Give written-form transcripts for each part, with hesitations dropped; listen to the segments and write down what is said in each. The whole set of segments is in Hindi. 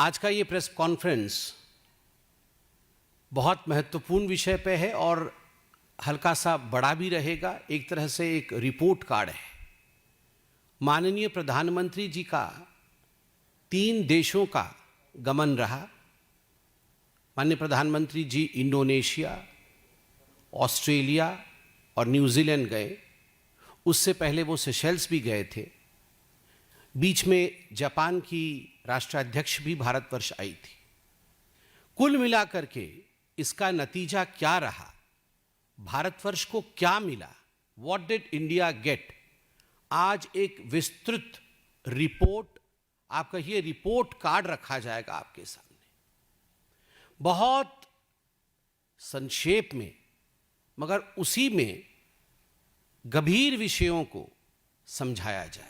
आज का ये प्रेस कॉन्फ्रेंस बहुत महत्वपूर्ण विषय पे है और हल्का सा बड़ा भी रहेगा। एक तरह से एक रिपोर्ट कार्ड है। माननीय प्रधानमंत्री जी का 3 देशों का गमन रहा। माननीय प्रधानमंत्री जी इंडोनेशिया, ऑस्ट्रेलिया और न्यूजीलैंड गए। उससे पहले वो सेशेल्स भी गए थे। बीच में जापान की राष्ट्राध्यक्ष भी भारतवर्ष आई थी। कुल मिलाकर के इसका नतीजा क्या रहा, भारतवर्ष को क्या मिला, व्हाट डिड इंडिया गेट, आज एक विस्तृत रिपोर्ट, आप कहिए रिपोर्ट कार्ड रखा जाएगा आपके सामने। बहुत संक्षेप में मगर उसी में गंभीर विषयों को समझाया जाएगा।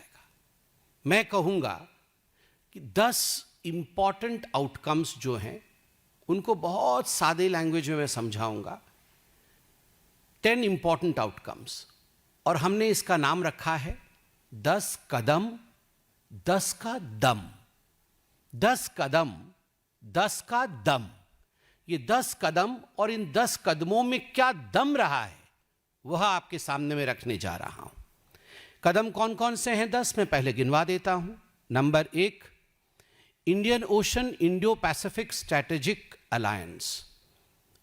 मैं कहूँगा कि 10 इंपॉर्टेंट आउटकम्स जो हैं उनको बहुत सादे लैंग्वेज में मैं समझाऊंगा। 10 इंपॉर्टेंट आउटकम्स, और हमने इसका नाम रखा है 10 कदम 10 का दम। 10 कदम 10 का दम। ये 10 कदम और इन 10 कदमों में क्या दम रहा है वह आपके सामने में रखने जा रहा हूं। कदम कौन कौन से हैं 10, मैं पहले गिनवा देता हूं। Number 1, Indian ocean Indo Pacific strategic alliance.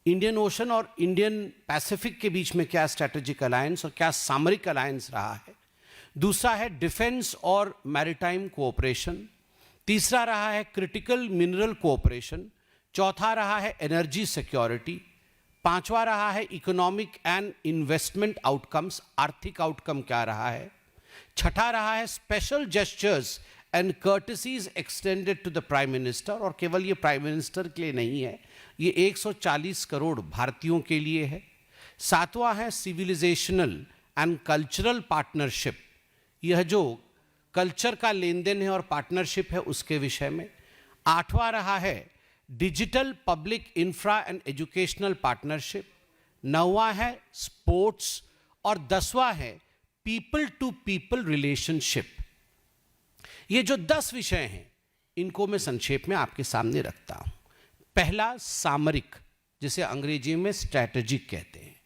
Indian ocean और इंडियन पैसिफिक के बीच में क्या स्ट्रैटेजिक अलायंस और क्या सामरिक अलायंस रहा है। दूसरा है डिफेंस और मैरीटाइम कोऑपरेशन। तीसरा रहा है क्रिटिकल मिनरल कोऑपरेशन। चौथा रहा है एनर्जी सिक्योरिटी। पांचवा रहा है इकोनॉमिक एंड इन्वेस्टमेंट आउटकम्स, आर्थिक आउटकम क्या रहा है। छठा रहा है special gestures and courtesies extended to the prime minister, और केवल ये प्राइम मिनिस्टर के लिए नहीं है, ये 140 करोड़ भारतीयों के लिए है। सातवां है सिविलाइजेशनल एंड कल्चरल पार्टनरशिप, यह जो कल्चर का लेन देन है और पार्टनरशिप है उसके विषय में। आठवां रहा है digital public infra and educational partnership. 9वां है स्पोर्ट्स और 10वां है पीपल टू पीपल रिलेशनशिप। ये जो 10 विषय हैं इनको मैं संक्षेप में आपके सामने रखता हूं। पहला सामरिक, जिसे अंग्रेजी में स्ट्रैटेजिक कहते हैं।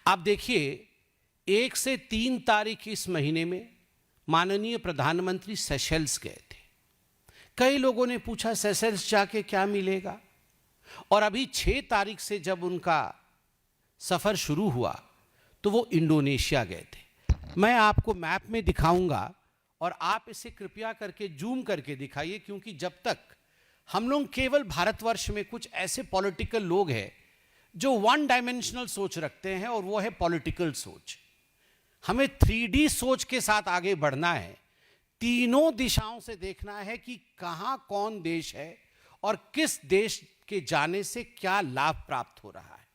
आप देखिए 1 से 3 तारीख इस महीने में माननीय प्रधानमंत्री सेशेल्स गए थे। कई लोगों ने पूछा सेशेल्स जाके क्या मिलेगा, और अभी 6 तारीख से जब उनका सफर शुरू हुआ तो वो इंडोनेशिया गए थे। मैं आपको मैप में दिखाऊंगा और आप इसे कृपया करके जूम करके दिखाइए, क्योंकि जब तक हम लोग केवल भारतवर्ष में कुछ ऐसे पॉलिटिकल लोग हैं जो 1 डायमेंशनल सोच रखते हैं, और वो है पॉलिटिकल सोच। हमें 3D सोच के साथ आगे बढ़ना है। तीनों दिशाओं से देखना है कि कहां कौन देश है और किस देश के जाने से क्या लाभ प्राप्त हो रहा है।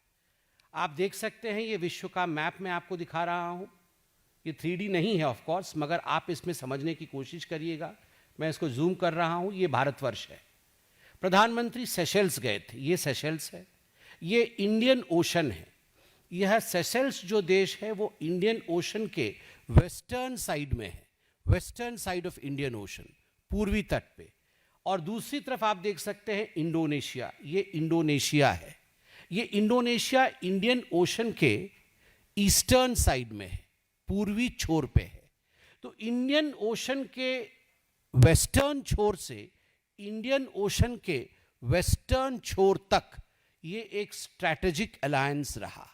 आप देख सकते हैं ये विश्व का मैप मैं आपको दिखा रहा हूं। ये 3D नहीं है ऑफ कोर्स, मगर आप इसमें समझने की कोशिश करिएगा। मैं इसको जूम कर रहा हूं। ये भारतवर्ष है। प्रधानमंत्री सेशेल्स गए थे। ये सेशेल्स है। ये इंडियन ओशन है। यह सेशेल्स जो देश है वो इंडियन ओशन के वेस्टर्न साइड में है, western side of Indian ocean, पूर्वी तट पे। और दूसरी तरफ आप देख सकते हैं इंडोनेशिया। ये इंडोनेशिया है। ये इंडोनेशिया इंडियन ओशन के ईस्टर्न साइड में है, पूर्वी छोर पे है। तो इंडियन ओशन के वेस्टर्न छोर से इंडियन ओशन के वेस्टर्न छोर तक ये एक स्ट्रैटेजिक अलायंस रहा।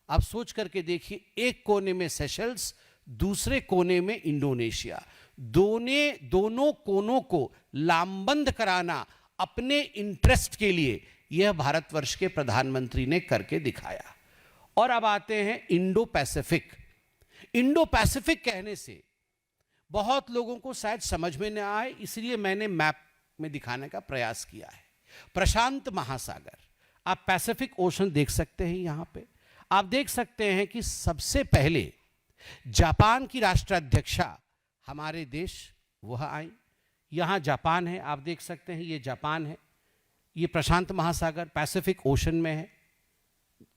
आप सोच करके देखिए, एक कोने में सेशेल्स, दूसरे कोने में इंडोनेशिया। दोनों कोनों को लामबंद कराना अपने इंटरेस्ट के लिए यह भारतवर्ष के प्रधानमंत्री ने करके दिखाया। और अब आते हैं इंडो पैसिफिक। इंडो पैसिफिक कहने से बहुत लोगों को शायद समझ में न आए, इसलिए मैंने मैप में दिखाने का प्रयास किया है। प्रशांत महासागर, आप पैसिफिक ओशन देख सकते हैं। यहां पे आप देख सकते हैं कि सबसे पहले जापान की राष्ट्राध्यक्षा हमारे देश वह आई। यहां जापान है, आप देख सकते हैं ये जापान है। ये प्रशांत महासागर पैसिफिक ओशन में है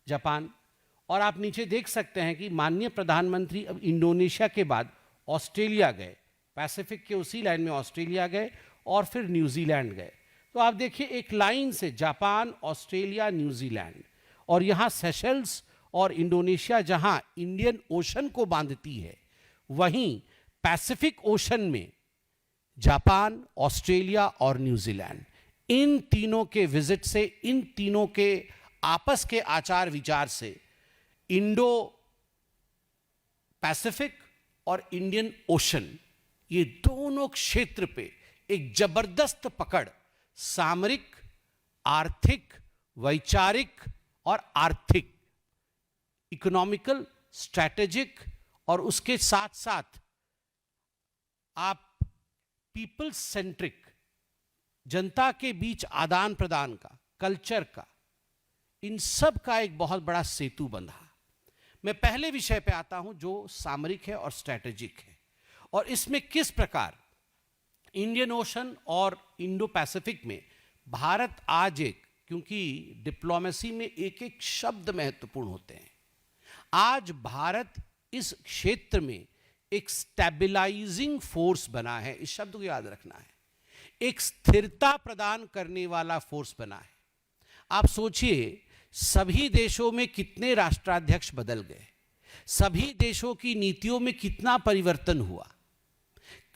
जापान। और आप नीचे देख सकते हैं कि माननीय प्रधानमंत्री अब इंडोनेशिया के बाद ऑस्ट्रेलिया गए, पैसिफिक के उसी लाइन में ऑस्ट्रेलिया गए और फिर न्यूजीलैंड गए। तो आप देखिए एक लाइन से जापान, ऑस्ट्रेलिया, न्यूजीलैंड और यहाँ सेशल्स और इंडोनेशिया जहां इंडियन ओशन को बांधती है, वहीं पैसिफिक ओशन में जापान, ऑस्ट्रेलिया और न्यूजीलैंड, इन तीनों के विजिट से, इन तीनों के आपस के आचार विचार से इंडो पैसिफिक और इंडियन ओशन, ये दोनों क्षेत्र पे एक जबरदस्त पकड़ सामरिक, आर्थिक, वैचारिक और आर्थिक, इकोनॉमिकल, स्ट्रैटेजिक और उसके साथ साथ आप पीपल सेंट्रिक, जनता के बीच आदान प्रदान का, कल्चर का, इन सब का एक बहुत बड़ा सेतु बंधा। मैं पहले विषय पे आता हूं जो सामरिक है और स्ट्रैटेजिक है, और इसमें किस प्रकार इंडियन ओशन और इंडो पैसिफिक में भारत आज एक, क्योंकि डिप्लोमेसी में एक एक शब्द महत्वपूर्ण होते हैं, आज भारत इस क्षेत्र में एक स्टेबलाइजिंग फोर्स बना है, इस शब्द को याद रखना है, एक स्थिरता प्रदान करने वाला फोर्स बना है। आप सोचिए सभी देशों में कितने राष्ट्राध्यक्ष बदल गए, सभी देशों की नीतियों में कितना परिवर्तन हुआ,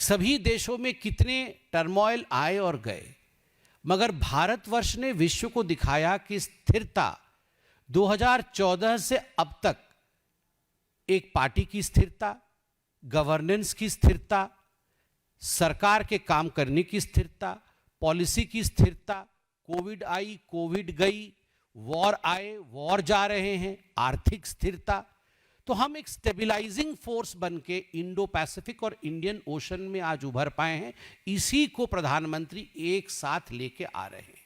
सभी देशों में कितने टर्मोइल आए और गए, मगर भारतवर्ष ने विश्व को दिखाया कि स्थिरता 2014 से अब तक एक पार्टी की स्थिरता, गवर्नेंस की स्थिरता, सरकार के काम करने की स्थिरता, पॉलिसी की स्थिरता, कोविड आई, कोविड गई, वॉर आए, वॉर जा रहे हैं, आर्थिक स्थिरता, तो हम एक स्टेबलाइजिंग फोर्स बन के इंडो पैसिफिक और इंडियन ओशन में आज उभर पाए हैं। इसी को प्रधानमंत्री एक साथ लेके आ रहे हैं।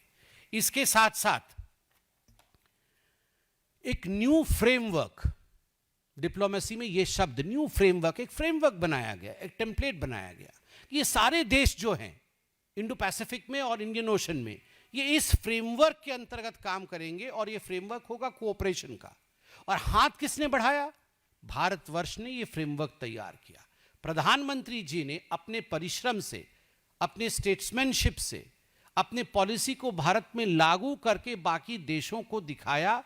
इसके साथ साथ एक न्यू फ्रेमवर्क, डिप्लोमेसी में यह शब्द न्यू फ्रेमवर्क, एक फ्रेमवर्क बनाया गया, एक टेम्पलेट बनाया गया। ये सारे देश जो हैं इंडो पैसिफिक में और इंडियन ओशन में, ये इस फ्रेमवर्क के अंतर्गत काम करेंगे और ये फ्रेमवर्क होगा कोऑपरेशन का। और हाथ किसने बढ़ाया? भारतवर्ष ने ये फ्रेमवर्क तैयार किया। प्रधानमंत्री जी ने अपने परिश्रम से, अपने स्टेट्समैनशिप से, अपने पॉलिसी को भारत में लागू करके बाकी देशों को दिखाया,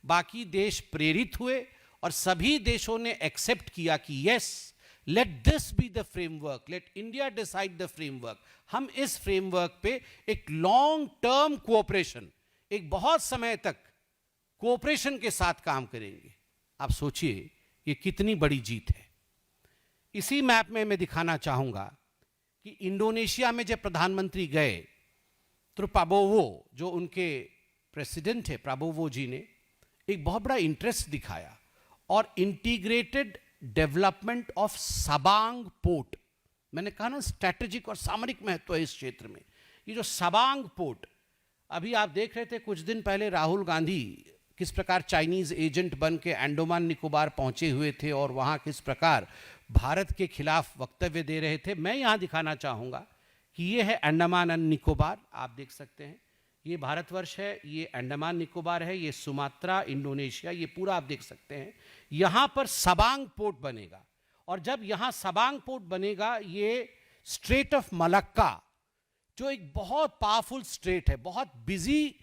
बाकी देश प्रेरित हुए और सभी देशों ने एक्सेप्ट किया कि yes, let this be the framework, let India decide the framework. हम इस फ्रेमवर्क पे एक लॉन्ग टर्म कोऑपरेशन, एक बहुत समय तक कोऑपरेशन के साथ काम करेंगे। आप सोचिए ये कितनी बड़ी जीत है। इसी मैप में मैं दिखाना चाहूंगा कि इंडोनेशिया में जब प्रधानमंत्री गए तो प्राबोवो, जो उनके प्रेसिडेंट है, प्राबोवो जी ने एक बहुत बड़ा इंटरेस्ट दिखाया और integrated development of Sabang port, मैंने कहा ना स्ट्रैटेजिक और सामरिक महत्व है इस क्षेत्र में। ये जो सबांग पोर्ट, अभी आप देख रहे थे कुछ दिन पहले राहुल गांधी किस प्रकार चाइनीज एजेंट बन के अंडमान निकोबार पहुंचे हुए थे और वहां किस प्रकार भारत के खिलाफ वक्तव्य दे रहे थे। मैं यहां दिखाना चाहूंगा कि ये है अंडमान एंड निकोबार, आप देख सकते हैं, ये भारतवर्ष है, ये अंडमान निकोबार है, ये सुमात्रा, इंडोनेशिया, ये पूरा आप देख सकते हैं। यहां पर सबांग पोर्ट बनेगा और जब यहां सबांग पोर्ट बनेगा, ये स्ट्रेट ऑफ मलक्का, जो एक बहुत पावरफुल स्ट्रेट है, बहुत बिजी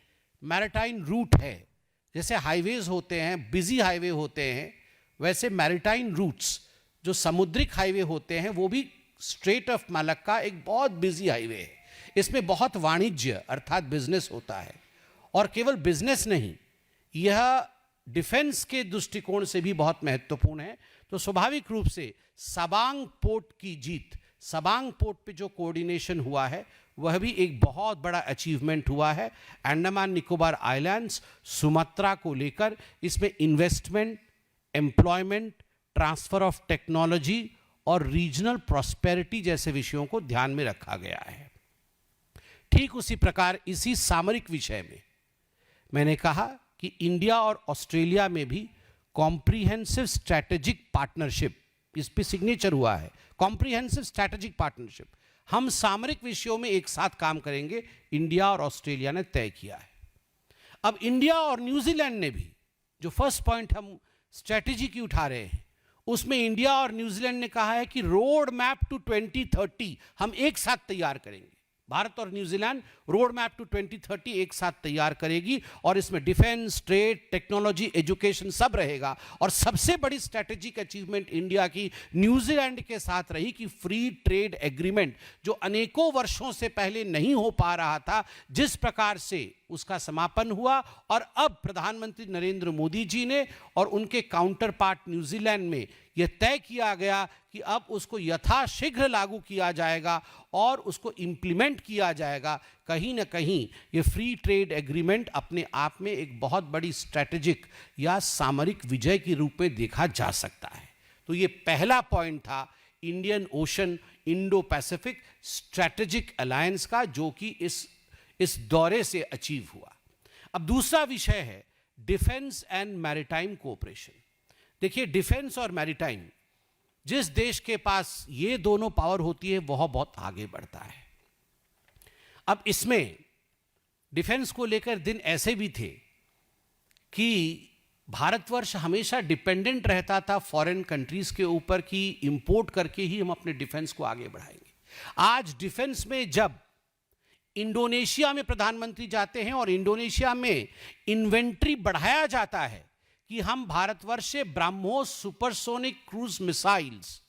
मैरिटाइम रूट है, जैसे हाईवेज होते हैं, बिजी हाईवे होते हैं, वैसे मैरिटाइम रूट्स जो समुद्रिक हाईवे होते हैं, वो भी स्ट्रेट ऑफ मलक्का एक बहुत बिजी हाईवे है। इसमें बहुत वाणिज्य अर्थात बिजनेस होता है और केवल बिजनेस नहीं, यह डिफेंस के दृष्टिकोण से भी बहुत महत्वपूर्ण है। तो स्वाभाविक रूप से सबांग पोर्ट की जीत, सबांग पोर्ट पे जो कोऑर्डिनेशन हुआ है, वह भी एक बहुत बड़ा अचीवमेंट हुआ है। अंडमान निकोबार आइलैंड्स, सुमात्रा को लेकर इसमें investment, employment, transfer of technology और रीजनल प्रॉस्पेरिटी जैसे विषयों को ध्यान में रखा गया है। ठीक उसी प्रकार इसी सामरिक विषय में मैंने कहा कि इंडिया और ऑस्ट्रेलिया में भी कॉम्प्रिहेंसिव स्ट्रैटेजिक पार्टनरशिप, इस पे सिग्नेचर हुआ है, कॉम्प्रिहेंसिव स्ट्रैटेजिक पार्टनरशिप। हम सामरिक विषयों में एक साथ काम करेंगे, इंडिया और ऑस्ट्रेलिया ने तय किया है। अब इंडिया और न्यूजीलैंड ने भी, जो फर्स्ट पॉइंट हम स्ट्रैटेजी की उठा रहे हैं, उसमें इंडिया और न्यूजीलैंड ने कहा है कि रोड मैप टू 2030 हम एक साथ तैयार करेंगे। भारत और न्यूजीलैंड रोड मैप टू 2030 एक साथ तैयार करेगी और इसमें डिफेंस, ट्रेड, टेक्नोलॉजी, एजुकेशन सब रहेगा। और सबसे बड़ी स्ट्रैटेजिक अचीवमेंट इंडिया की न्यूजीलैंड के साथ रही कि फ्री ट्रेड एग्रीमेंट जो अनेकों वर्षों से पहले नहीं हो पा रहा था, जिस प्रकार से उसका समापन हुआ और अब प्रधानमंत्री नरेंद्र मोदी जी ने और उनके काउंटर पार्ट न्यूजीलैंड में यह तय किया गया कि अब उसको यथाशीघ्र लागू किया जाएगा और उसको इंप्लीमेंट किया जाएगा। कहीं ना कहीं ये फ्री ट्रेड एग्रीमेंट अपने आप में एक बहुत बड़ी स्ट्रैटेजिक या सामरिक विजय के रूप में देखा जा सकता है। तो ये पहला पॉइंट था Indian ocean Indo Pacific strategic alliance का, जो कि इस दौरे से अचीव हुआ। अब दूसरा विषय है डिफेंस एंड मैरीटाइम कोऑपरेशन। देखिए, डिफेंस और मैरीटाइम, जिस देश के पास ये दोनों पावर होती है वह बहुत आगे बढ़ता है। अब इसमें डिफेंस को लेकर दिन ऐसे भी थे कि भारतवर्ष हमेशा डिपेंडेंट रहता था फॉरेन कंट्रीज के ऊपर कि इंपोर्ट करके ही हम अपने डिफेंस को आगे बढ़ाएंगे। आज डिफेंस में जब इंडोनेशिया में प्रधानमंत्री जाते हैं और इंडोनेशिया में इन्वेंट्री बढ़ाया जाता है कि हम भारतवर्ष से ब्रह्मोस सुपरसोनिक क्रूज मिसाइल्स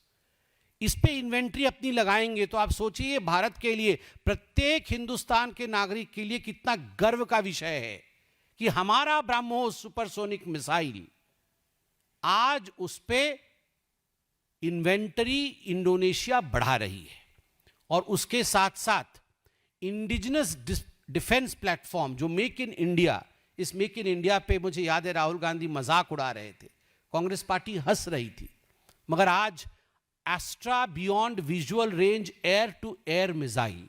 इस पे इन्वेंट्री अपनी लगाएंगे, तो आप सोचिए भारत के लिए, प्रत्येक हिंदुस्तान के नागरिक के लिए कितना गर्व का विषय है कि हमारा ब्रह्मोस सुपरसोनिक मिसाइल, आज उस पे इन्वेंटरी इंडोनेशिया बढ़ा रही है। और उसके साथ साथ इंडिजिनस डिफेंस प्लेटफॉर्म जो मेक इन इंडिया, इस मेक इन इंडिया पे मुझे याद है राहुल गांधी मजाक उड़ा रहे थे, कांग्रेस पार्टी हंस रही थी, मगर आज Astra beyond visual range air to air missile,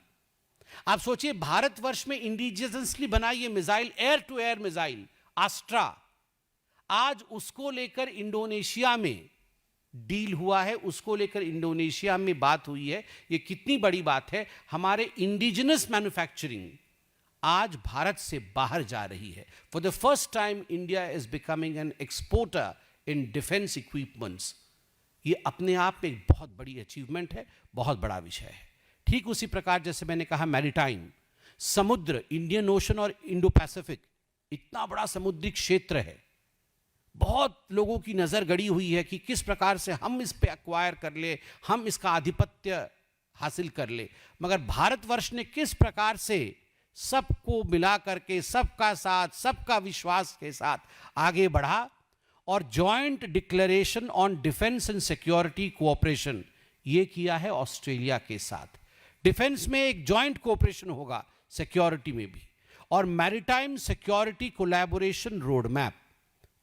आप सोचिए भारतवर्ष में इंडिजिनसली बना ये missile, air to air missile Astra, आज उसको लेकर इंडोनेशिया में डील हुआ है, उसको लेकर इंडोनेशिया में बात हुई है। ये कितनी बड़ी बात है, हमारे इंडिजिनस मैन्युफैक्चरिंग आज भारत से बाहर जा रही है। For the first time India is becoming an exporter in defence equipments. ये अपने आप में एक बहुत बड़ी अचीवमेंट है, बहुत बड़ा विषय है। ठीक उसी प्रकार जैसे मैंने कहा मैरीटाइम, समुद्र, इंडियन ओशन और इंडो पैसिफिक इतना बड़ा समुद्री क्षेत्र है, बहुत लोगों की नजर गड़ी हुई है कि किस प्रकार से हम इस पे एक्वायर कर ले, हम इसका आधिपत्य हासिल कर ले, मगर भारतवर्ष ने किस प्रकार से सबको मिला करके, सबका साथ, सबका विश्वास के साथ आगे बढ़ा और joint declaration on defence and security cooperation ये किया है ऑस्ट्रेलिया के साथ। डिफेंस में एक जॉइंट कोऑपरेशन होगा, सिक्योरिटी में भी, और maritime security collaboration road map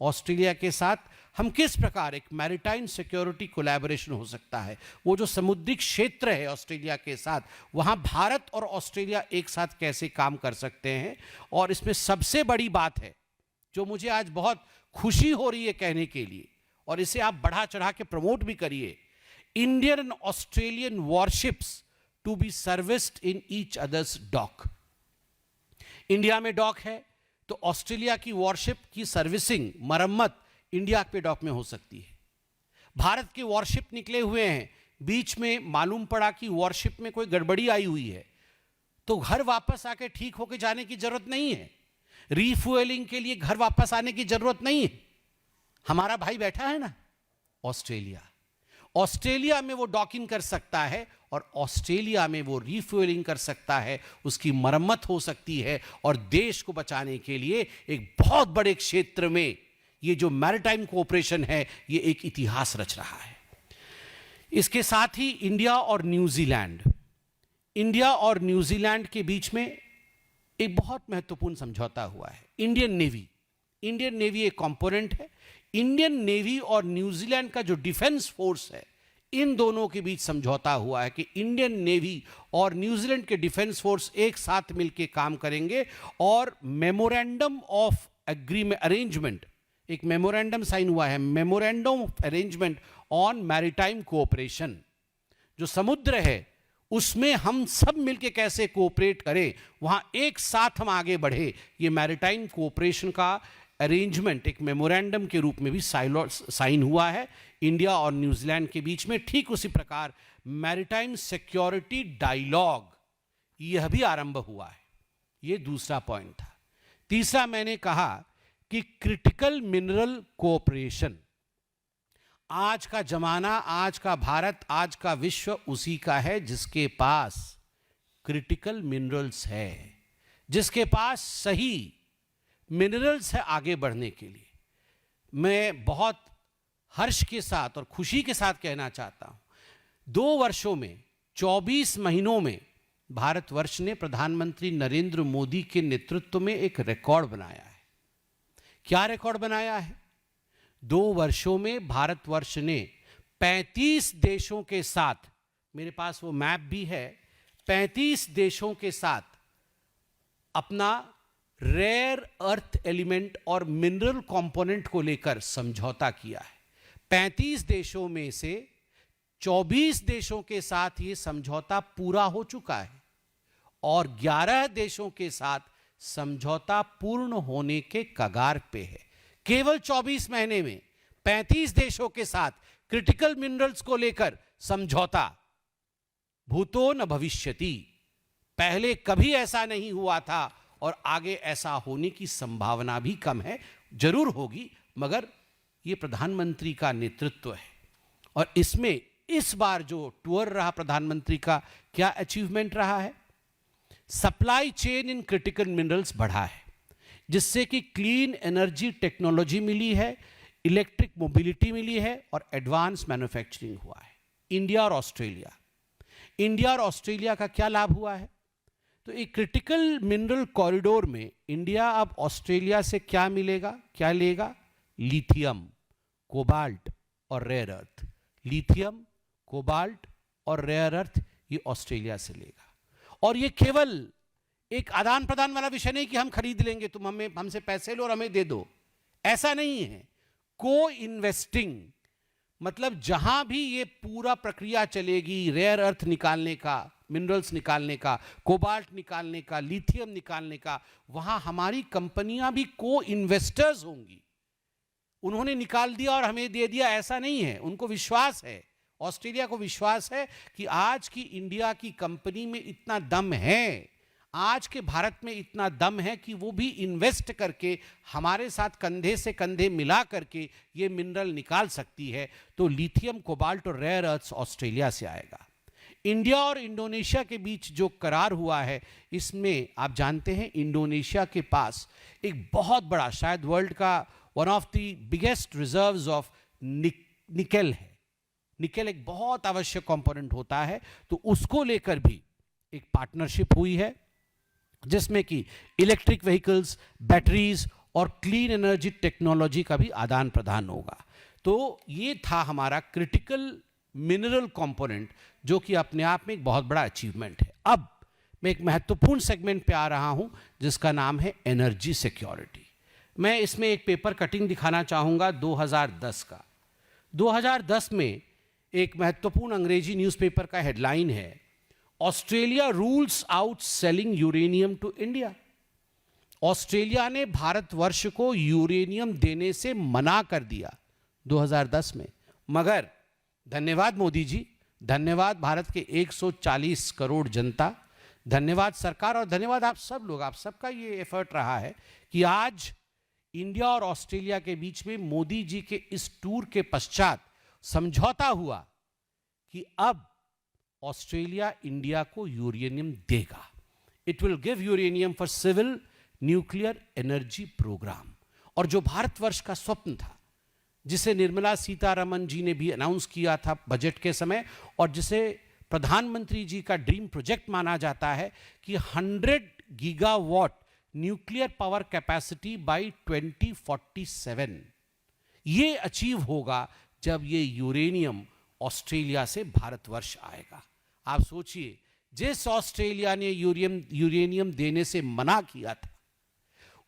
Australia के साथ हम किस प्रकार एक मैरीटाइम सिक्योरिटी कोलैबोरेशन हो सकता है। वो जो समुद्री क्षेत्र है ऑस्ट्रेलिया के साथ, वहाँ भारत और ऑस्ट्रेलिया एक साथ कैसे काम कर सकते हैं। और इसमें सबसे बड़ी बात है जो मुझे आज बहुत खुशी हो रही है कहने के लिए, और इसे आप बढ़ा चढ़ा के प्रमोट भी करिए, Indian and Australian warships to be serviced in each others dock. India में डॉक है तो ऑस्ट्रेलिया की वॉरशिप की सर्विसिंग, मरम्मत इंडिया के डॉक में हो सकती है। भारत के वॉरशिप निकले हुए हैं, बीच में मालूम पड़ा कि वॉरशिप में कोई गड़बड़ी आई हुई है, तो घर वापस आके ठीक होके जाने की जरूरत नहीं है, रीफ्यूएलिंग के लिए घर वापस आने की जरूरत नहीं है। हमारा भाई बैठा है ना ऑस्ट्रेलिया, ऑस्ट्रेलिया में वो डॉकिंग कर सकता है और ऑस्ट्रेलिया में वो रीफ्यूएलिंग कर सकता है, उसकी मरम्मत हो सकती है, और देश को बचाने के लिए एक बहुत बड़े क्षेत्र में ये जो मैरीटाइम कोऑपरेशन है ये एक इतिहास रच रहा है। इसके साथ ही इंडिया और न्यूजीलैंड के बीच में एक बहुत महत्वपूर्ण समझौता हुआ है। इंडियन नेवी एक कंपोनेंट है। इंडियन नेवी और न्यूजीलैंड का जो डिफेंस फोर्स है, इन दोनों के बीच समझौता हुआ है कि इंडियन नेवी और न्यूजीलैंड के डिफेंस फोर्स एक साथ मिलकर काम करेंगे और मेमोरेंडम ऑफ अरेंजमेंट, एक मेमोरेंडम साइन हुआ है, memorandum of arrangement on maritime cooperation. जो समुद्र है उसमें हम सब मिलके कैसे कोऑपरेट करें, वहां एक साथ हम आगे बढ़े, ये मैरीटाइम कोऑपरेशन का अरेंजमेंट एक मेमोरेंडम के रूप में भी साइन हुआ है इंडिया और न्यूजीलैंड के बीच में। ठीक उसी प्रकार मैरीटाइम सिक्योरिटी डायलॉग, यह भी आरंभ हुआ है। यह दूसरा पॉइंट था। तीसरा मैंने कहा कि क्रिटिकल मिनरल कोऑपरेशन, आज का जमाना, आज का भारत, आज का विश्व उसी का है जिसके पास क्रिटिकल मिनरल्स है, जिसके पास सही मिनरल्स है आगे बढ़ने के लिए। मैं बहुत हर्ष के साथ और खुशी के साथ कहना चाहता हूं, 2 वर्षों में 24 महीनों में भारतवर्ष ने प्रधानमंत्री नरेंद्र मोदी के नेतृत्व में एक रिकॉर्ड बनाया है। क्या रिकॉर्ड बनाया है? 2 वर्षों में भारतवर्ष ने 35 देशों के साथ, मेरे पास वो मैप भी है, 35 देशों के साथ अपना रेयर अर्थ एलिमेंट और मिनरल कंपोनेंट को लेकर समझौता किया है। 35 देशों में से 24 देशों के साथ ये समझौता पूरा हो चुका है और 11 देशों के साथ समझौता पूर्ण होने के कगार पे है। केवल 24 महीने में 35 देशों के साथ क्रिटिकल मिनरल्स को लेकर समझौता। भूतो न भविष्यति, पहले कभी ऐसा नहीं हुआ था और आगे ऐसा होने की संभावना भी कम है। जरूर होगी, मगर यह प्रधानमंत्री का नेतृत्व है। और इसमें इस बार जो टूर रहा प्रधानमंत्री का, क्या अचीवमेंट रहा है? Supply chain in critical minerals बढ़ा है, जिससे कि क्लीन एनर्जी टेक्नोलॉजी मिली है, इलेक्ट्रिक मोबिलिटी मिली है और एडवांस मैन्युफैक्चरिंग हुआ है। इंडिया और ऑस्ट्रेलिया का क्या लाभ हुआ है? तो एक क्रिटिकल मिनरल कॉरिडोर में इंडिया अब ऑस्ट्रेलिया से क्या मिलेगा, क्या लेगा? लिथियम, कोबाल्ट और रेयर अर्थ। लिथियम, कोबाल्ट और रेयर अर्थ ये ऑस्ट्रेलिया से लेगा। और ये केवल एक आदान प्रदान वाला विषय नहीं कि हम खरीद लेंगे, तुम हमसे पैसे लो और हमें दे दो, ऐसा नहीं है। को इन्वेस्टिंग, मतलब जहां भी ये पूरा प्रक्रिया चलेगी, रेयर अर्थ निकालने का, मिनरल्स निकालने का, कोबाल्ट निकालने का, लिथियम निकालने का, वहां हमारी कंपनियां भी को इन्वेस्टर्स होंगी। उन्होंने निकाल दिया और हमें दे दिया, ऐसा नहीं है। उनको विश्वास है, ऑस्ट्रेलिया को विश्वास है कि आज की इंडिया की कंपनी में इतना दम है, आज के भारत में इतना दम है कि वो भी इन्वेस्ट करके हमारे साथ कंधे से कंधे मिला करके ये मिनरल निकाल सकती है। तो लिथियम, कोबाल्ट और रेयर अर्थ्स ऑस्ट्रेलिया से आएगा। इंडिया और इंडोनेशिया के बीच जो करार हुआ है, इसमें आप जानते हैं इंडोनेशिया के पास एक बहुत बड़ा, शायद वर्ल्ड का one of the biggest reserves of nickel है। निकेल एक बहुत आवश्यक कंपोनेंट होता है, तो उसको लेकर भी एक पार्टनरशिप हुई है, जिसमें कि इलेक्ट्रिक व्हीकल्स, बैटरीज और क्लीन एनर्जी टेक्नोलॉजी का भी आदान प्रदान होगा। तो ये था हमारा क्रिटिकल मिनरल कंपोनेंट, जो कि अपने आप में एक बहुत बड़ा अचीवमेंट है। अब मैं एक महत्वपूर्ण सेगमेंट पे आ रहा हूं, जिसका नाम है एनर्जी सिक्योरिटी। मैं इसमें एक पेपर कटिंग दिखाना चाहूंगा 2010 का। 2010 में एक महत्वपूर्ण अंग्रेजी न्यूज़पेपर का हेडलाइन है, Australia rules out selling uranium two India. Australia ने भारतवर्ष को यूरेनियम देने से मना कर दिया 2010 में। मगर धन्यवाद मोदी जी, धन्यवाद भारत के 140 करोड़ जनता, धन्यवाद सरकार और धन्यवाद आप सब लोग, आप सबका ये एफर्ट रहा है कि आज इंडिया और ऑस्ट्रेलिया के बीच में मोदी जी के इस टूर के पश्चात समझौता हुआ कि अब ऑस्ट्रेलिया इंडिया को यूरेनियम देगा। It will give uranium for civil nuclear energy programme. और जो भारतवर्ष का स्वप्न था, जिसे निर्मला सीतारमण जी ने भी अनाउंस किया था बजट के समय, और जिसे प्रधानमंत्री जी का ड्रीम प्रोजेक्ट माना जाता है कि 100 gigawatt nuclear power capacity by 2047, ये अचीव होगा जब ये यूरेनियम ऑस्ट्रेलिया से भारतवर्ष आएगा। आप सोचिए, जिस ऑस्ट्रेलिया ने यूरेनियम देने से मना किया था,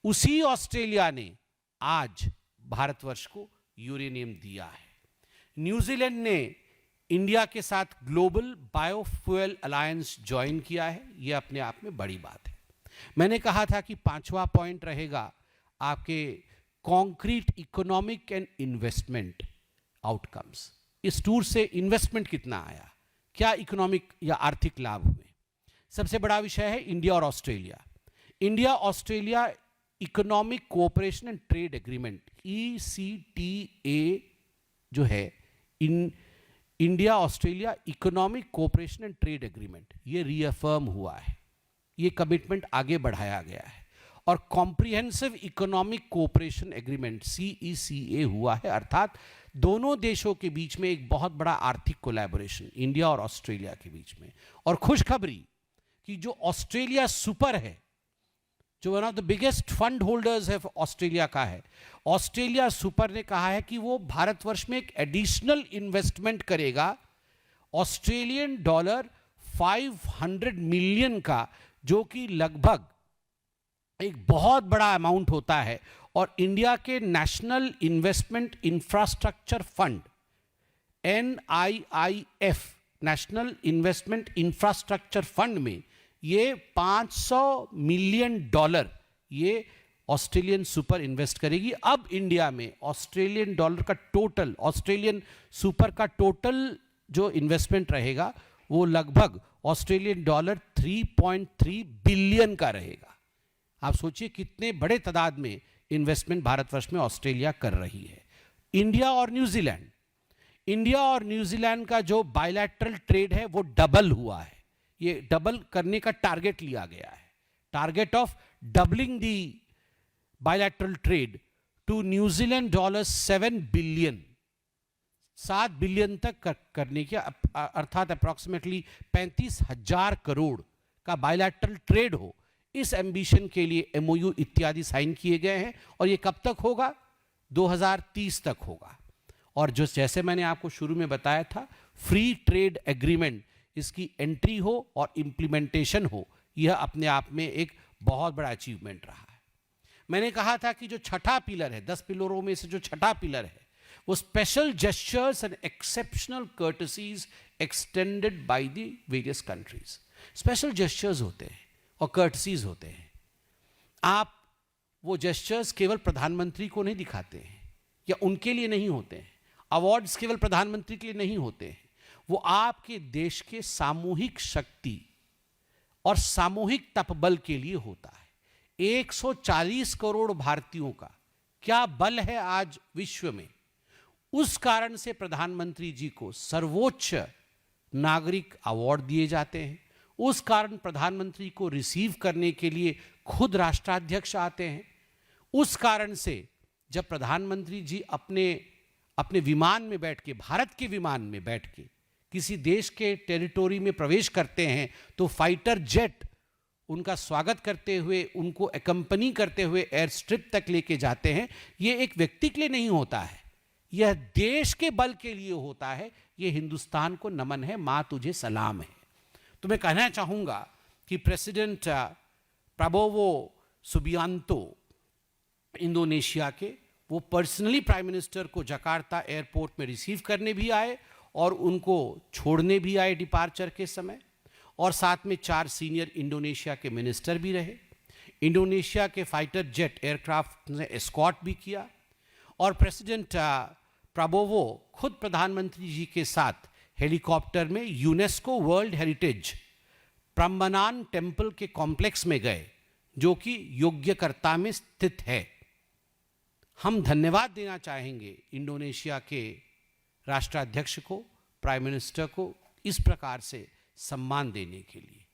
उसी ऑस्ट्रेलिया ने आज भारतवर्ष को यूरेनियम दिया है। न्यूजीलैंड ने इंडिया के साथ ग्लोबल बायोफ्यूल अलायंस ज्वाइन किया है, यह अपने आप में बड़ी बात है। मैंने कहा था कि 5वां पॉइंट रहेगा आपके concrete economic and investment outcomes. इस टूर से इन्वेस्टमेंट कितना आया, क्या इकोनॉमिक या आर्थिक लाभ हुए। सबसे बड़ा विषय है इंडिया और Australia. India Australia economic cooperation and trade agreement, ECTA जो है, India Australia economic cooperation and trade agreement, ये रीअफर्म हुआ है, ये कमिटमेंट आगे बढ़ाया गया है। और comprehensive economic cooperation agreement CECA हुआ है, अर्थात दोनों देशों के बीच में एक बहुत बड़ा आर्थिक कोलैबोरेशन इंडिया और ऑस्ट्रेलिया के बीच में। और खुशखबरी कि जो ऑस्ट्रेलिया सुपर है, जो one of the biggest fund holders है ऑस्ट्रेलिया का है, ऑस्ट्रेलिया सुपर ने कहा है कि वो भारतवर्ष में एक एडिशनल इन्वेस्टमेंट करेगा ऑस्ट्रेलियन डॉलर 500 मिलियन का, जो कि लगभग एक बहुत बड़ा अमाउंट होता है। और इंडिया के national investment infrastructure fund NIIF, national investment infrastructure fund में ये $500 मिलियन ये ऑस्ट्रेलियन सुपर इन्वेस्ट करेगी। अब इंडिया में ऑस्ट्रेलियन डॉलर का टोटल, ऑस्ट्रेलियन सुपर का टोटल जो इन्वेस्टमेंट रहेगा वो लगभग ऑस्ट्रेलियन डॉलर 3.3 बिलियन का रहेगा। आप सोचिए कितने बड़े तादाद में इन्वेस्टमेंट भारतवर्ष में ऑस्ट्रेलिया कर रही है। इंडिया और न्यूजीलैंड, इंडिया और न्यूजीलैंड का जो बायलैटरल ट्रेड है वो डबल हुआ है, ये डबल करने का टारगेट लिया गया है, target of doubling the bilateral trade to New Zealand dollar 7 billion, 7 billion तक करने की, अर्थात अप्रॉक्सीमेटली 35,000 करोड़ का बायलैटरल ट्रेड हो। इस एम्बिशन के लिए MOU इत्यादि साइन किए गए हैं और ये कब तक होगा? 2030 तक होगा। और जो जैसे मैंने आपको शुरू में बताया था, फ्री ट्रेड एग्रीमेंट, इसकी एंट्री हो और इंप्लीमेंटेशन हो, यह अपने आप में एक बहुत बड़ा अचीवमेंट रहा है। मैंने कहा था कि जो छठा पिलर है, 10 पिलरों में से जो छठा पिलर है, वो special gestures and exceptional courtesies extended by the various countries. Special gestures होते हैं और कर्टसीज होते हैं। आप वो जेस्चर्स केवल प्रधानमंत्री को नहीं दिखाते हैं या उनके लिए नहीं होते हैं, अवार्ड्स केवल प्रधानमंत्री के लिए नहीं होते हैं, वो आपके देश के सामूहिक शक्ति और सामूहिक तपबल के लिए होता है। 140 करोड़ भारतीयों का क्या बल है आज विश्व में, उस कारण से प्रधानमंत्री जी को सर्वोच्च नागरिक अवार्ड दिए जाते हैं। उस कारण प्रधानमंत्री को रिसीव करने के लिए खुद राष्ट्राध्यक्ष आते हैं। उस कारण से जब प्रधानमंत्री जी अपने विमान में बैठ के, भारत के विमान में बैठ के किसी देश के टेरिटोरी में प्रवेश करते हैं, तो फाइटर जेट उनका स्वागत करते हुए, उनको एकम्पनी करते हुए एयर स्ट्रिप तक लेके जाते हैं। ये एक व्यक्ति के लिए नहीं होता है, यह देश के बल के लिए होता है। ये हिंदुस्तान को नमन है, माँ तुझे सलाम है। तो मैं कहना चाहूँगा कि प्रेसिडेंट प्राबोवो सुबियांतो इंडोनेशिया के, वो पर्सनली प्राइम मिनिस्टर को जकार्ता एयरपोर्ट में रिसीव करने भी आए और उनको छोड़ने भी आए डिपार्चर के समय। और साथ में 4 सीनियर इंडोनेशिया के मिनिस्टर भी रहे। इंडोनेशिया के फाइटर जेट एयरक्राफ्ट ने एस्कॉर्ट भी किया। और प्रेसिडेंट प्राबोवो खुद प्रधानमंत्री जी के साथ हेलीकॉप्टर में यूनेस्को वर्ल्ड हेरिटेज प्रम्बनान टेम्पल के कॉम्प्लेक्स में गए, जो कि योग्यकर्ता में स्थित है। हम धन्यवाद देना चाहेंगे इंडोनेशिया के राष्ट्राध्यक्ष को, प्राइम मिनिस्टर को, इस प्रकार से सम्मान देने के लिए।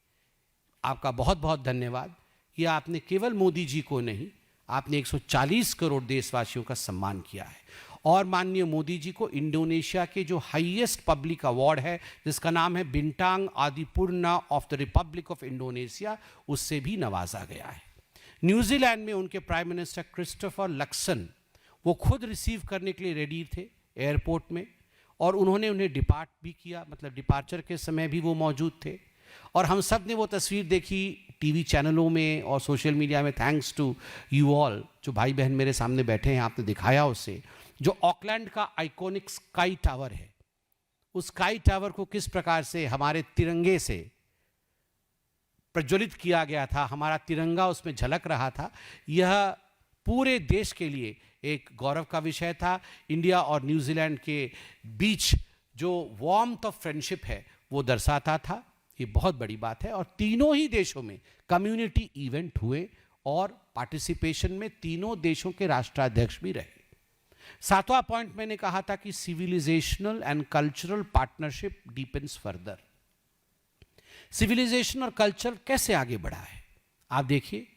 आपका बहुत बहुत धन्यवाद। यह आपने केवल मोदी जी को नहीं, आपने 140 करोड़ देशवासियों का सम्मान किया है। और माननीय मोदी जी को इंडोनेशिया के जो हाईएस्ट पब्लिक अवार्ड है, जिसका नाम है Bintang Adipurna of the Republic of Indonesia, उससे भी नवाजा गया है। न्यूजीलैंड में उनके प्राइम मिनिस्टर क्रिस्टोफर लक्सन, वो खुद रिसीव करने के लिए रेडी थे एयरपोर्ट में, और उन्होंने उन्हें डिपार्ट भी किया, मतलब डिपार्चर के समय भी वो मौजूद थे। और हम सब ने वो तस्वीर देखी टीवी चैनलों में और सोशल मीडिया में, थैंक्स टू यू ऑल, जो भाई बहन मेरे सामने बैठे हैं, आपने दिखाया उसे, जो ऑकलैंड का आइकॉनिक स्काई टावर है। उस स्काई टावर को किस प्रकार से हमारे तिरंगे से प्रज्वलित किया गया था, हमारा तिरंगा उसमें झलक रहा था, यह पूरे देश के लिए एक गौरव का विषय था। इंडिया और न्यूजीलैंड के बीच जो वार्मथ ऑफ फ्रेंडशिप है वो दर्शाता था। ये बहुत बड़ी बात है। और तीनों ही देशों में कम्युनिटी इवेंट हुए और पार्टिसिपेशन में तीनों देशों के राष्ट्राध्यक्ष भी रहे। सातवां पॉइंट मैंने कहा था कि civilisational and cultural partnership deepens further. Civilisation और कल्चर कैसे आगे बढ़ा है आप देखिए,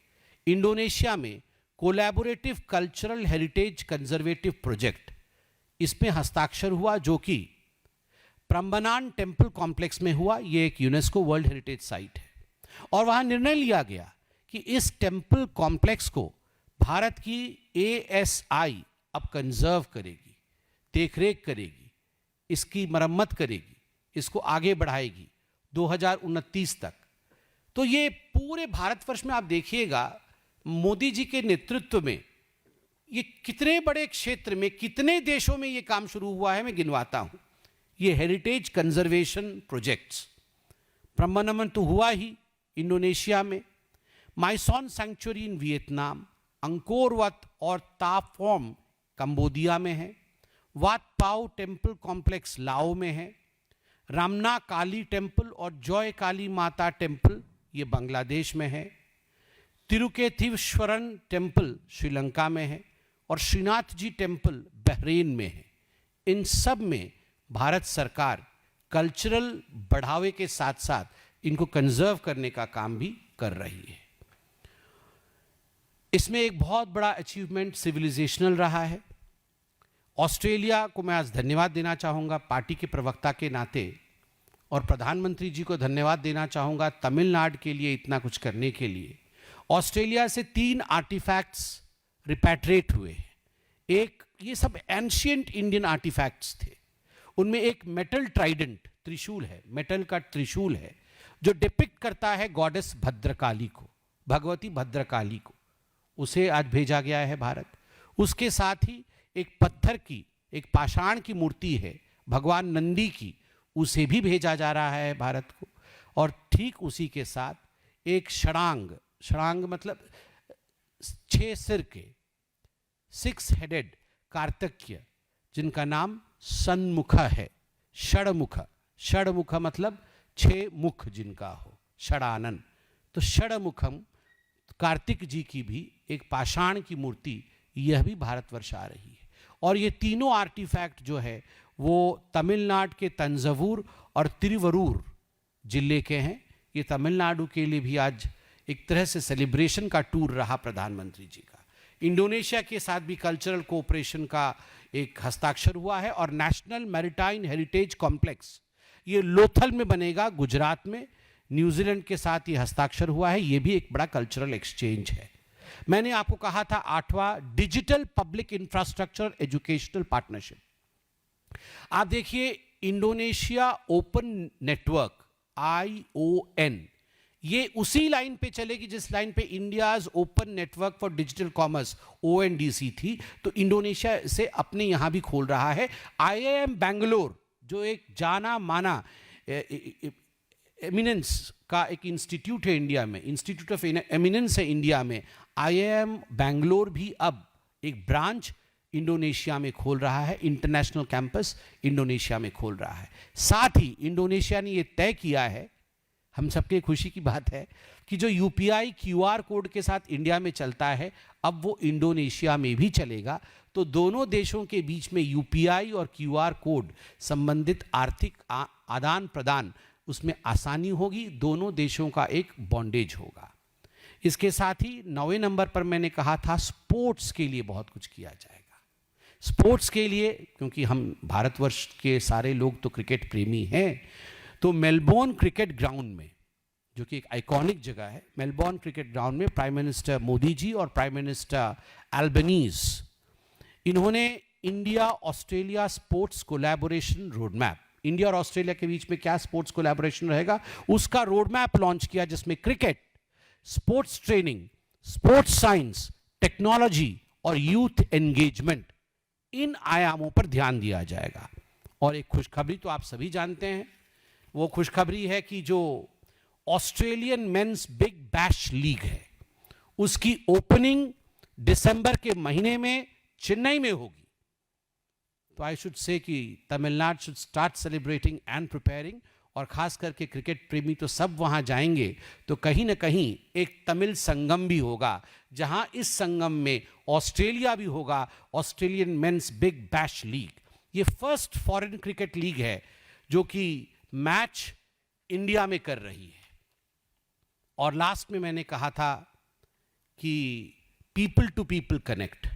इंडोनेशिया में collaborative cultural heritage conservative project, इसमें हस्ताक्षर हुआ जो कि प्रम्बनान टेम्पल कॉम्प्लेक्स में हुआ। यह एक यूनेस्को वर्ल्ड हेरिटेज साइट है और वहां निर्णय लिया गया कि इस टेम्पल कॉम्प्लेक्स को भारत की ASI अब कंजर्व करेगी, देखरेख करेगी, इसकी मरम्मत करेगी, इसको आगे बढ़ाएगी 2029 तक। तो ये पूरे भारतवर्ष में आप देखिएगा मोदी जी के नेतृत्व में ये कितने बड़े क्षेत्र में, कितने देशों में ये काम शुरू हुआ है, मैं गिनवाता हूं। ये हेरिटेज कंजर्वेशन प्रोजेक्ट्स, प्रम्बनम तो हुआ ही इंडोनेशिया में, माइसॉन सैंक्चुरी इन वियतनाम, अंकोर वत और ताफॉर्म कंबोडिया में है, वात पाओ टेम्पल कॉम्प्लेक्स लाओ में है, रामना काली टेम्पल और जॉय काली माता टेम्पल ये बांग्लादेश में है, तिरुकेथीश्वरन टेम्पल श्रीलंका में है और श्रीनाथ जी टेम्पल बहरीन में है। इन सब में भारत सरकार कल्चरल बढ़ावे के साथ साथ इनको कंजर्व करने का काम भी कर रही है। इसमें एक बहुत बड़ा अचीवमेंट सिविलाइजेशनल रहा है। ऑस्ट्रेलिया को मैं आज धन्यवाद देना चाहूँगा पार्टी के प्रवक्ता के नाते, और प्रधानमंत्री जी को धन्यवाद देना चाहूँगा तमिलनाडु के लिए इतना कुछ करने के लिए। ऑस्ट्रेलिया से 3 आर्टिफैक्ट्स रिपैट्रिएट हुए। एक, ये सब एंशिएंट इंडियन आर्टिफैक्ट्स थे, उनमें एक मेटल ट्राइडेंट त्रिशूल है, मेटल का त्रिशूल है जो डिपिक्ट करता है गॉडेस भद्रकाली को, भगवती भद्रकाली को, उसे आज भेजा गया है भारत। उसके साथ ही एक पत्थर की, एक पाषाण की मूर्ति है भगवान नंदी की, उसे भी भेजा जा रहा है भारत को। और ठीक उसी के साथ एक षडांग, षडांग मतलब 6 सिर के, 6 हेडेड कार्तिकेय, जिनका नाम सन्मुख है, षडमुख, षडमुख मतलब 6 मुख जिनका हो, षडानन। तो षडमुखम कार्तिक जी की भी एक पाषाण की मूर्ति, यह भी भारतवर्ष आ रही है। और ये तीनों आर्टिफैक्ट जो है वो तमिलनाडु के तंजावुर और तिरुवरूर जिले के हैं। ये तमिलनाडु के लिए भी आज एक तरह से सेलिब्रेशन का टूर रहा प्रधानमंत्री जी का। इंडोनेशिया के साथ भी कल्चरल कोऑपरेशन का एक हस्ताक्षर हुआ है। और नेशनल मैरीटाइम हेरिटेज कॉम्प्लेक्स ये लोथल में बनेगा, गुजरात में। न्यूजीलैंड के साथ ये हस्ताक्षर हुआ है, ये भी एक बड़ा कल्चरल एक्सचेंज है। मैंने आपको कहा था 8वां digital public infrastructure educational partnership. आप देखिए इंडोनेशिया ओपन नेटवर्क ION, ये उसी लाइन पे चलेगी जिस लाइन पे India's open network for digital commerce ONDC थी। तो इंडोनेशिया से अपने यहां भी खोल रहा है। IIM बैंगलोर जो एक जाना माना एमिनेंस का एक इंस्टीट्यूट है इंडिया में, इंस्टीट्यूट ऑफ एमिनेंस है इंडिया में, IIM बैंगलोर भी अब एक ब्रांच इंडोनेशिया में खोल रहा है, इंटरनेशनल कैंपस इंडोनेशिया में खोल रहा है। साथ ही इंडोनेशिया ने ये तय किया है, हम सबके खुशी की बात है, कि जो UPI QR कोड के साथ इंडिया में चलता है अब वो इंडोनेशिया में भी चलेगा। तो दोनों देशों के बीच में UPI और QR कोड संबंधित आर्थिक आदान प्रदान, उसमें आसानी होगी, दोनों देशों का एक बॉन्डेज होगा। इसके साथ ही 9वें नंबर पर मैंने कहा था स्पोर्ट्स के लिए बहुत कुछ किया जाएगा। स्पोर्ट्स के लिए, क्योंकि हम भारतवर्ष के सारे लोग तो क्रिकेट प्रेमी हैं, तो मेलबोर्न क्रिकेट ग्राउंड में, जो कि एक आइकॉनिक जगह है, मेलबोर्न क्रिकेट ग्राउंड में प्राइम मिनिस्टर मोदी जी और प्राइम मिनिस्टर एल्बनीज, इन्होंने India Australia sports collaboration roadmap, India और ऑस्ट्रेलिया के बीच में क्या स्पोर्ट्स कोलैबोरेशन रहेगा उसका रोडमैप लॉन्च किया, जिसमें cricket, sports training, sports science, technology और यूथ एंगेजमेंट, इन आयामों पर ध्यान दिया जाएगा। और एक खुशखबरी तो आप सभी जानते हैं, वो खुशखबरी है कि जो Australian men's Big Bash League है उसकी ओपनिंग दिसंबर के महीने में चेन्नई में होगी। तो आई शुड से कि Tamil Nadu should start celebrating and preparing, और खास करके क्रिकेट प्रेमी तो सब वहाँ जाएंगे, तो कहीं ना कहीं एक तमिल संगम भी होगा, जहाँ इस संगम में ऑस्ट्रेलिया भी होगा, Australian men's Big Bash League. ये फर्स्ट फॉरेन क्रिकेट लीग है जो कि मैच इंडिया में कर रही है। और लास्ट में मैंने कहा था कि पीपल टू पीपल कनेक्ट।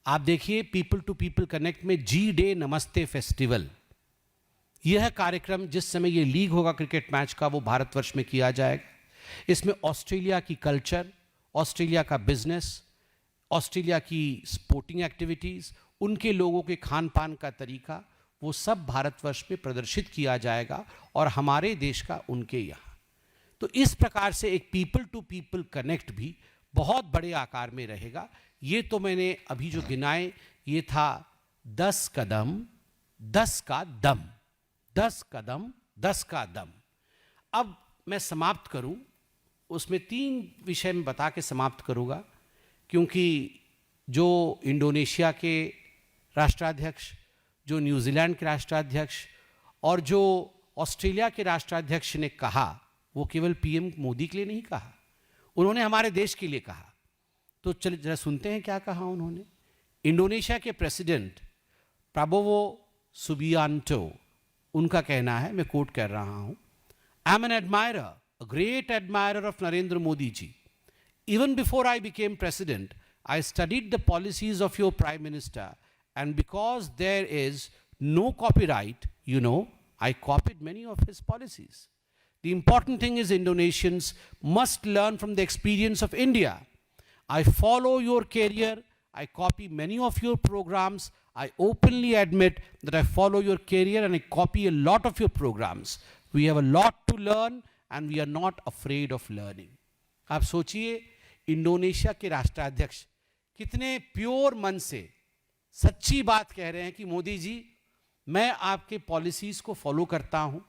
आप देखिए, पीपल टू पीपल कनेक्ट में जी डे नमस्ते फेस्टिवल, यह कार्यक्रम जिस समय ये लीग होगा क्रिकेट मैच का, वो भारतवर्ष में किया जाएगा। इसमें ऑस्ट्रेलिया की कल्चर, ऑस्ट्रेलिया का बिजनेस, ऑस्ट्रेलिया की स्पोर्टिंग एक्टिविटीज़, उनके लोगों के खान पान का तरीका, वो सब भारतवर्ष में प्रदर्शित किया जाएगा और हमारे देश का उनके यहाँ। तो इस प्रकार से एक पीपल टू पीपल कनेक्ट भी बहुत बड़े आकार में रहेगा। ये तो मैंने अभी जो गिनाए, ये था 10 कदम 10 का दम, 10 कदम 10 का दम। अब मैं समाप्त करूं, उसमें 3 विषय में बता के समाप्त करूंगा, क्योंकि जो इंडोनेशिया के राष्ट्राध्यक्ष, जो न्यूजीलैंड के राष्ट्राध्यक्ष और जो ऑस्ट्रेलिया के राष्ट्राध्यक्ष ने कहा, वो केवल पीएम मोदी के लिए नहीं कहा, उन्होंने हमारे देश के लिए कहा। तो चलिए जरा सुनते हैं क्या कहा उन्होंने। इंडोनेशिया के प्रेसिडेंट प्राबोवो सुबियांटो, उनका कहना है, मैं कोट कर रहा हूं, I am an admirer, a great admirer of Narendra Modi ji. Even before I became president, I studied the policies of your Prime Minister, and because there is no copyright, I copied many of his policies. The important thing is Indonesians must learn from the experience of India. I follow your career, I copy many of your programs, I openly admit that I follow your career and I copy a lot of your programs. We have a lot to learn and we are not afraid of learning. आप सोचिए, इंडोनेशिया के राष्ट्राध्यक्ष कितने प्योर मन से सच्ची बात कह रहे हैं कि मोदी जी, मैं आपके पॉलिसीज़ को फॉलो करता हूं,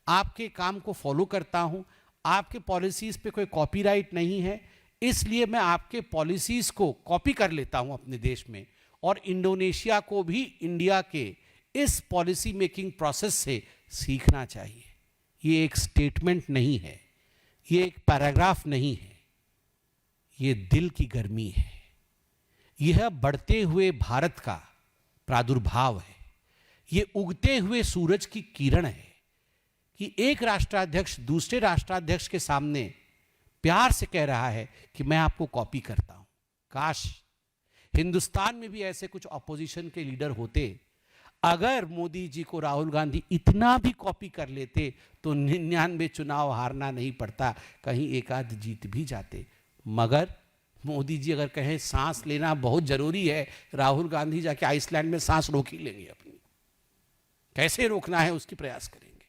आपके काम को फॉलो करता हूं, आपके पॉलिसीज़ पे कोई कॉपीराइट नहीं है, इसलिए मैं आपके पॉलिसीज़ को कॉपी कर लेता हूं अपने देश में, और इंडोनेशिया को भी इंडिया के इस पॉलिसी मेकिंग प्रोसेस से सीखना चाहिए। ये एक स्टेटमेंट नहीं है, ये एक पैराग्राफ नहीं है, ये दिल की गर्मी है। यह बढ़ते हुए भारत का प्रादुर्भाव है, ये उगते हुए सूरज की किरण है कि एक राष्ट्राध्यक्ष दूसरे राष्ट्राध्यक्ष के सामने प्यार से कह रहा है कि मैं आपको कॉपी करता हूं। काश हिंदुस्तान में भी ऐसे कुछ ऑपोजिशन के लीडर होते। अगर मोदी जी को राहुल गांधी इतना भी कॉपी कर लेते तो 99 चुनाव हारना नहीं पड़ता, कहीं एक आध जीत भी जाते। मगर मोदी जी अगर कहें सांस लेना बहुत जरूरी है, राहुल गांधी जाके आइसलैंड में सांस रोक ही लेंगे अपनी। कैसे रोकना है उसकी प्रयास करेंगे।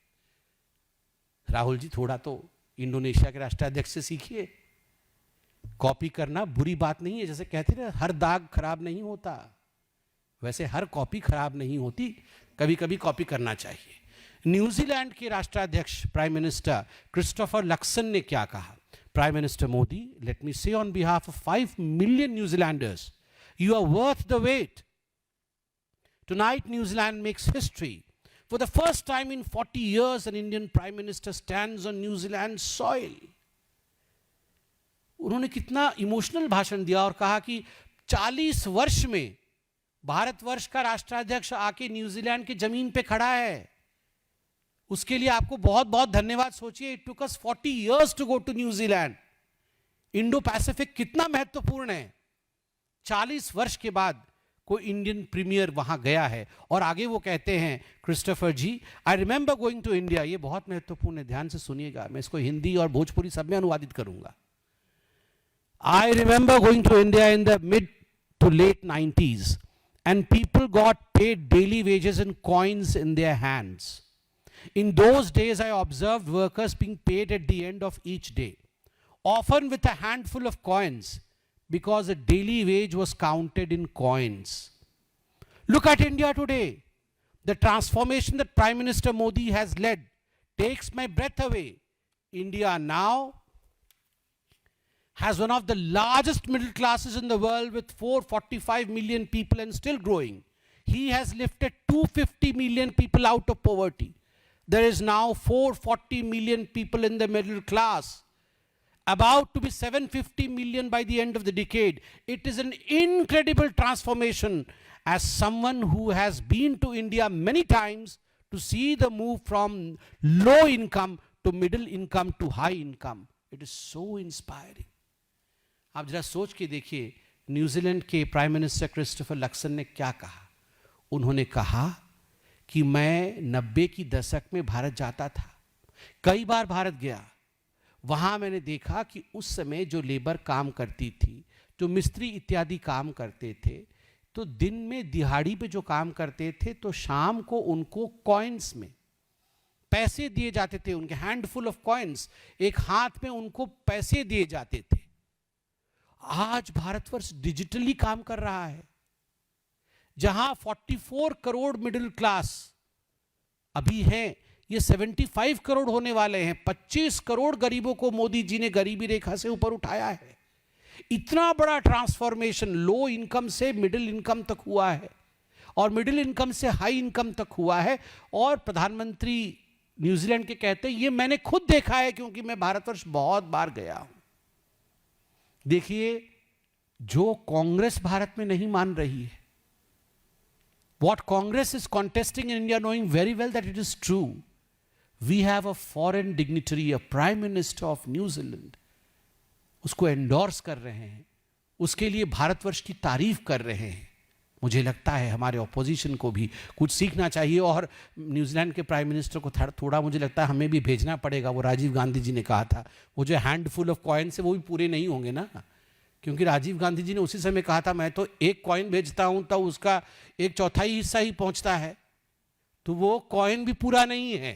राहुल जी थोड़ा तो इंडोनेशिया के राष्ट्राध्यक्ष से सीखिए। कॉपी करना बुरी बात नहीं है, जैसे कहते हैं हर दाग खराब नहीं होता, वैसे हर कॉपी खराब नहीं होती, कभी कभी कॉपी करना चाहिए। न्यूजीलैंड के राष्ट्राध्यक्ष प्राइम मिनिस्टर क्रिस्टोफर लक्सन ने क्या कहा? Prime Minister Modi, let me say on behalf of 5 million New Zealanders, you are worth the wait. Tonight, New Zealand makes history. For the first time in 40 years, an Indian Prime Minister stands on New Zealand's soil. उन्होंने कितना इमोशनल भाषण दिया और कहा कि 40 वर्ष में भारतवर्ष का राष्ट्राध्यक्ष आके न्यूजीलैंड की जमीन पे खड़ा है, उसके लिए आपको बहुत बहुत धन्यवाद। सोचिए, it took us 40 years to go to New Zealand. Indo Pacific कितना महत्वपूर्ण है। 40 वर्ष के बाद कोई इंडियन प्रीमियर वहां गया है। और आगे वो कहते हैं Christopher ji, I remember going to India. ये बहुत महत्वपूर्ण है, ध्यान से सुनिएगा, मैं इसको हिंदी और भोजपुरी सब में अनुवादित करूंगा। I remember going to India in the mid to late 90s and people got paid daily wages in coins in their hands. In those days, I observed workers being paid at the end of each day, often with a handful of coins, because a daily wage was counted in coins. Look at India today. The transformation that Prime Minister Modi has led takes my breath away. India now has one of the largest middle classes in the world with 445 million people and still growing. He has lifted 250 million people out of poverty. there is now 440 million people in the middle class, about to be 750 million by the end of the decade. It is an incredible transformation. As someone who has been to India many times, to see the move from low income to middle income to high income, it is so inspiring. आप जरा सोच के देखिए, न्यूजीलैंड के प्राइम मिनिस्टर क्रिस्टोफर लक्सन ने क्या कहा। उन्होंने कहा कि मैं 90 की दशक में भारत जाता था, कई बार भारत गया। वहां मैंने देखा कि उस समय जो लेबर काम करती थी, जो मिस्त्री इत्यादि काम करते थे, तो दिन में दिहाड़ी पे जो काम करते थे, तो शाम को उनको कॉइन्स में पैसे दिए जाते थे, उनके हैंडफुल ऑफ कॉइन्स, एक हाथ में उनको पैसे दिए जाते थे। आज भारतवर्ष डिजिटली काम कर रहा है, जहां 44 करोड़ मिडिल क्लास अभी हैं, ये 75 करोड़ होने वाले हैं। 25 करोड़ गरीबों को मोदी जी ने गरीबी रेखा से ऊपर उठाया है। इतना बड़ा ट्रांसफॉर्मेशन लो इनकम से मिडिल इनकम तक हुआ है, और मिडिल इनकम से हाई इनकम तक हुआ है। और प्रधानमंत्री न्यूजीलैंड के कहते हैं, ये मैंने खुद देखा है, क्योंकि मैं भारतवर्ष बहुत बार गया हूं। देखिए, जो कांग्रेस भारत में नहीं मान रही है, what Congress is contesting in India, knowing very well that it is true, we have a foreign dignitary, a Prime Minister of New Zealand, उसको एंडोर्स कर रहे हैं, उसके लिए भारतवर्ष की तारीफ कर रहे हैं। मुझे लगता है हमारे ऑपोजिशन को भी कुछ सीखना चाहिए, और न्यूजीलैंड के प्राइम मिनिस्टर को थोड़ा मुझे लगता है हमें भी भेजना पड़ेगा। वो राजीव गांधी जी ने कहा था, वो जो हैंडफुल ऑफ कॉइन्स है वो भी पूरे नहीं होंगे ना, क्योंकि राजीव गांधी जी ने उसी समय कहा था, मैं तो एक कॉइन भेजता हूं तो उसका 1/4 हिस्सा ही पहुंचता है, तो वो कॉइन भी पूरा नहीं है।